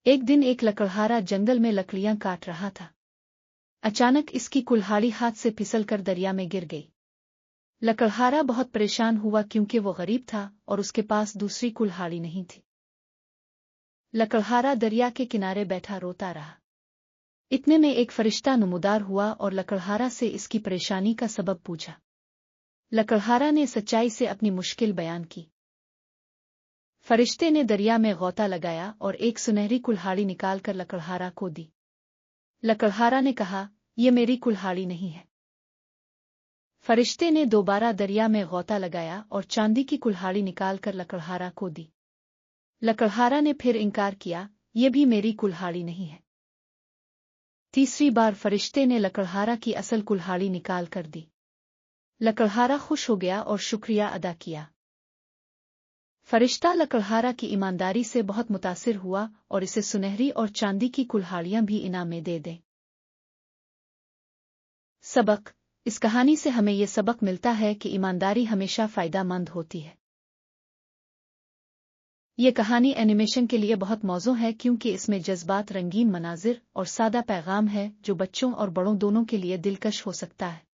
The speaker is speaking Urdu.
ایک دن ایک لکڑہارا جنگل میں لکڑیاں کاٹ رہا تھا۔ اچانک اس کی کلہاڑی ہاتھ سے پھسل کر دریا میں گر گئی۔ لکڑہارا بہت پریشان ہوا کیونکہ وہ غریب تھا اور اس کے پاس دوسری کلہاڑی نہیں تھی۔ لکڑہارا دریا کے کنارے بیٹھا روتا رہا۔ اتنے میں ایک فرشتہ نمودار ہوا اور لکڑہارا سے اس کی پریشانی کا سبب پوچھا۔ لکڑہارا نے سچائی سے اپنی مشکل بیان کی۔ فرشتے نے دریا میں غوطہ لگایا اور ایک سنہری کلہاڑی نکال کر لکڑہارا کو دی۔ لکڑہارا نے کہا، یہ میری کلہاڑی نہیں ہے۔ فرشتے نے دوبارہ دریا میں غوطہ لگایا اور چاندی کی کلہاڑی نکال کر لکڑہارا کو دی۔ لکڑہارا نے پھر انکار کیا، یہ بھی میری کلہاڑی نہیں ہے۔ تیسری بار فرشتے نے لکڑہارا کی اصل کلہاڑی نکال کر دی۔ لکڑہارا خوش ہو گیا اور شکریہ ادا کیا۔ فرشتہ لکڑہارا کی ایمانداری سے بہت متاثر ہوا اور اسے سنہری اور چاندی کی کلہاڑیاں بھی انعام میں دے دیں۔ سبق: اس کہانی سے ہمیں یہ سبق ملتا ہے کہ ایمانداری ہمیشہ فائدہ مند ہوتی ہے۔ یہ کہانی اینیمیشن کے لیے بہت موزوں ہے کیونکہ اس میں جذبات، رنگین مناظر اور سادہ پیغام ہے جو بچوں اور بڑوں دونوں کے لیے دلکش ہو سکتا ہے۔